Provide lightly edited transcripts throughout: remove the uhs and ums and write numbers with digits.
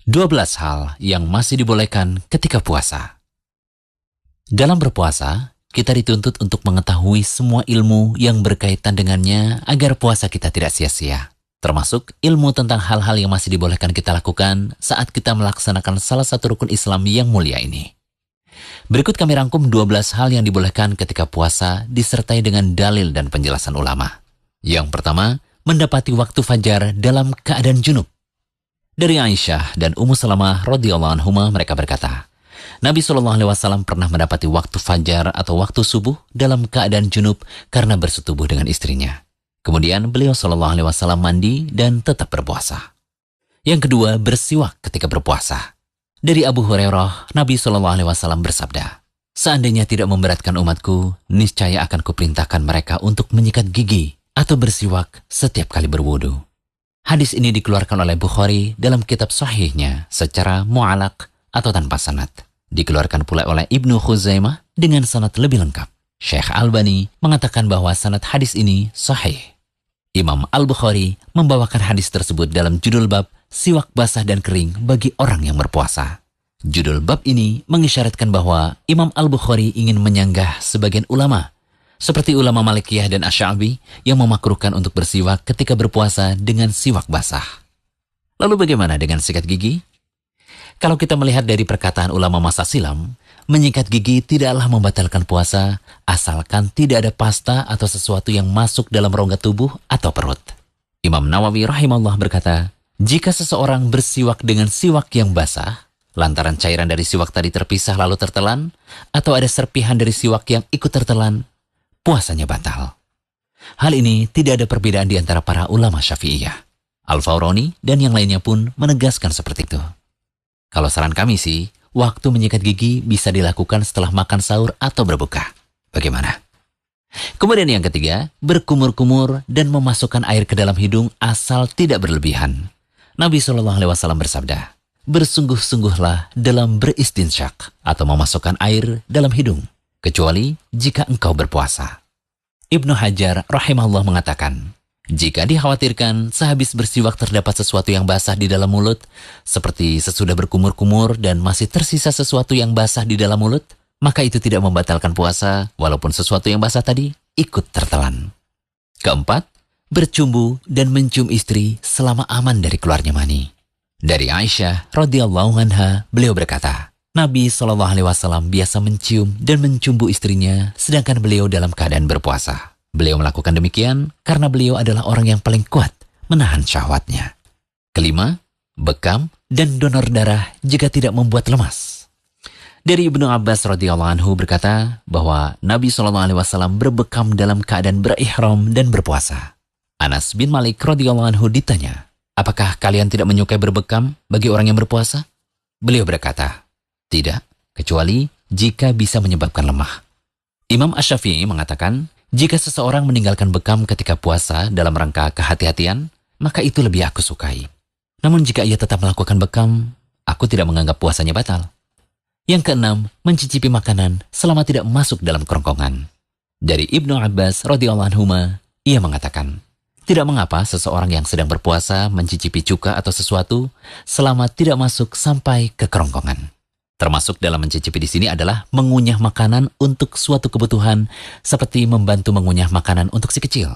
12 hal yang masih dibolehkan ketika puasa. Dalam berpuasa, kita dituntut untuk mengetahui semua ilmu yang berkaitan dengannya agar puasa kita tidak sia-sia. Termasuk ilmu tentang hal-hal yang masih dibolehkan kita lakukan saat kita melaksanakan salah satu rukun Islam yang mulia ini. Berikut kami rangkum 12 hal yang dibolehkan ketika puasa disertai dengan dalil dan penjelasan ulama. Yang pertama, mendapati waktu fajar dalam keadaan junub. Dari Aisyah dan Ummu Salamah radhiyallahu anhuma mereka berkata, Nabi SAW pernah mendapati waktu fajar atau waktu subuh dalam keadaan junub karena bersetubuh dengan istrinya. Kemudian beliau SAW mandi dan tetap berpuasa. Yang kedua, bersiwak ketika berpuasa. Dari Abu Hurairah, Nabi SAW bersabda, seandainya tidak memberatkan umatku, niscaya akan kuperintahkan mereka untuk menyikat gigi atau bersiwak setiap kali berwudu. Hadis ini dikeluarkan oleh Bukhari dalam kitab sahihnya secara mu'alaq atau tanpa sanad. Dikeluarkan pula oleh Ibnu Khuzaimah dengan sanad lebih lengkap. Syekh Albani mengatakan bahwa sanad hadis ini sahih. Imam Al-Bukhari membawakan hadis tersebut dalam judul bab siwak basah dan kering bagi orang yang berpuasa. Judul bab ini mengisyaratkan bahwa Imam Al-Bukhari ingin menyanggah sebagian ulama, seperti ulama Malikiyah dan Asy'abi yang memakruhkan untuk bersiwak ketika berpuasa dengan siwak basah. Lalu bagaimana dengan sikat gigi? Kalau kita melihat dari perkataan ulama masa silam, menyikat gigi tidaklah membatalkan puasa asalkan tidak ada pasta atau sesuatu yang masuk dalam rongga tubuh atau perut. Imam Nawawi rahimahullah berkata, jika seseorang bersiwak dengan siwak yang basah, lantaran cairan dari siwak tadi terpisah lalu tertelan, atau ada serpihan dari siwak yang ikut tertelan, puasanya batal. Hal ini tidak ada perbedaan di antara para ulama Syafi'iyah. Al-Fawroni dan yang lainnya pun menegaskan seperti itu. Kalau saran kami sih, waktu menyikat gigi bisa dilakukan setelah makan sahur atau berbuka. Bagaimana? Kemudian yang ketiga, berkumur-kumur dan memasukkan air ke dalam hidung asal tidak berlebihan. Nabi SAW bersabda, bersungguh-sungguhlah dalam beristinsyak atau memasukkan air dalam hidung, kecuali jika engkau berpuasa. Ibnu Hajar rahimahullah mengatakan, jika dikhawatirkan sehabis bersiwak terdapat sesuatu yang basah di dalam mulut, seperti sesudah berkumur-kumur dan masih tersisa sesuatu yang basah di dalam mulut, maka itu tidak membatalkan puasa walaupun sesuatu yang basah tadi ikut tertelan. Keempat, bercumbu dan mencium istri selama aman dari keluarnya mani. Dari Aisyah radhiyallahu anha, beliau berkata, Nabi SAW biasa mencium dan mencumbu istrinya sedangkan beliau dalam keadaan berpuasa. Beliau melakukan demikian karena beliau adalah orang yang paling kuat menahan syahwatnya. Kelima, bekam dan donor darah jika tidak membuat lemas. Dari Ibnu Abbas radhiyallahu anhu berkata bahwa Nabi SAW berbekam dalam keadaan berihram dan berpuasa. Anas bin Malik radhiyallahu anhu ditanya, apakah kalian tidak menyukai berbekam bagi orang yang berpuasa? Beliau berkata, tidak, kecuali jika bisa menyebabkan lemah. Imam Asy-Syafi'i mengatakan, jika seseorang meninggalkan bekam ketika puasa dalam rangka kehati-hatian, maka itu lebih aku sukai. Namun jika ia tetap melakukan bekam, aku tidak menganggap puasanya batal. Yang keenam, mencicipi makanan selama tidak masuk dalam kerongkongan. Dari Ibnu Abbas radhiyallahu anhuma, ia mengatakan, tidak mengapa seseorang yang sedang berpuasa mencicipi cuka atau sesuatu selama tidak masuk sampai ke kerongkongan. Termasuk dalam mencicipi di sini adalah mengunyah makanan untuk suatu kebutuhan seperti membantu mengunyah makanan untuk si kecil.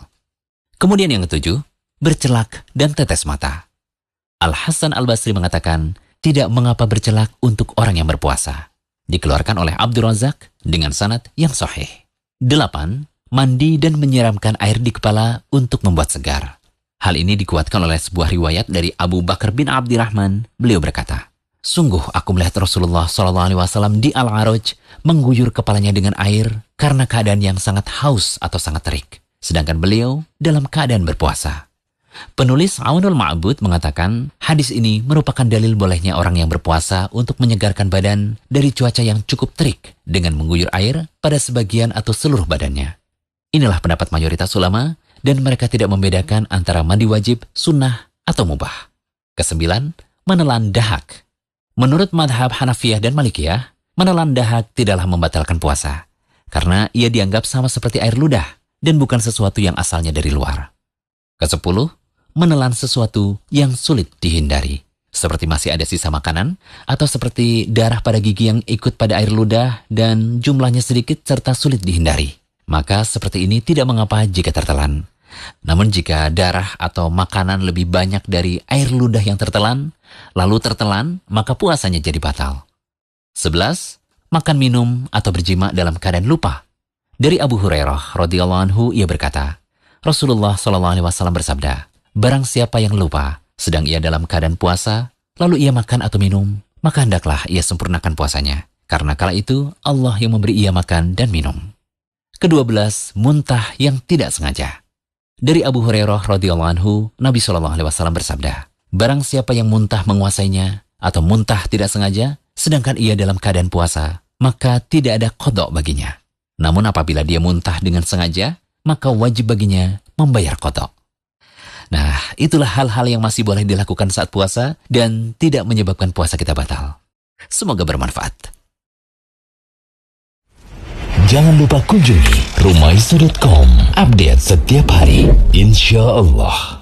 Kemudian yang ketujuh, bercelak dan tetes mata. Al-Hasan Al-Basri mengatakan, tidak mengapa bercelak untuk orang yang berpuasa. Dikeluarkan oleh Abdul Razak dengan sanad yang sahih. 8. Mandi dan menyiramkan air di kepala untuk membuat segar. Hal ini dikuatkan oleh sebuah riwayat dari Abu Bakar bin Abdirrahman. Beliau berkata, sungguh aku melihat Rasulullah SAW di Al-Araj mengguyur kepalanya dengan air karena keadaan yang sangat haus atau sangat terik. Sedangkan beliau dalam keadaan berpuasa. Penulis Aunul Ma'bud mengatakan hadis ini merupakan dalil bolehnya orang yang berpuasa untuk menyegarkan badan dari cuaca yang cukup terik dengan mengguyur air pada sebagian atau seluruh badannya. Inilah pendapat mayoritas ulama dan mereka tidak membedakan antara mandi wajib, sunnah, atau mubah. 9. Menelan dahak. Menurut madhab Hanafiyah dan Malikiyah, menelan dahak tidaklah membatalkan puasa, karena ia dianggap sama seperti air ludah dan bukan sesuatu yang asalnya dari luar. 10. Menelan sesuatu yang sulit dihindari, seperti masih ada sisa makanan, atau seperti darah pada gigi yang ikut pada air ludah dan jumlahnya sedikit serta sulit dihindari. Maka seperti ini tidak mengapa jika tertelan. Namun jika darah atau makanan lebih banyak dari air ludah yang tertelan, lalu tertelan, maka puasanya jadi batal. 11. Makan minum atau berjima dalam keadaan lupa. Dari Abu Hurairah radhiyallahu anhu, ia berkata, Rasulullah SAW bersabda, barang siapa yang lupa, sedang ia dalam keadaan puasa, lalu ia makan atau minum, maka hendaklah ia sempurnakan puasanya. Karena kala itu, Allah yang memberi ia makan dan minum. Ke-12, muntah yang tidak sengaja. Dari Abu Hurairah radhiyallahu anhu, Nabi SAW bersabda, barang siapa yang muntah menguasainya, atau muntah tidak sengaja, sedangkan ia dalam keadaan puasa, maka tidak ada qadha baginya. Namun apabila dia muntah dengan sengaja, maka wajib baginya membayar qadha. Nah, itulah hal-hal yang masih boleh dilakukan saat puasa dan tidak menyebabkan puasa kita batal. Semoga bermanfaat. Jangan lupa kunjungi rumaiso.com. Update setiap hari, insya Allah.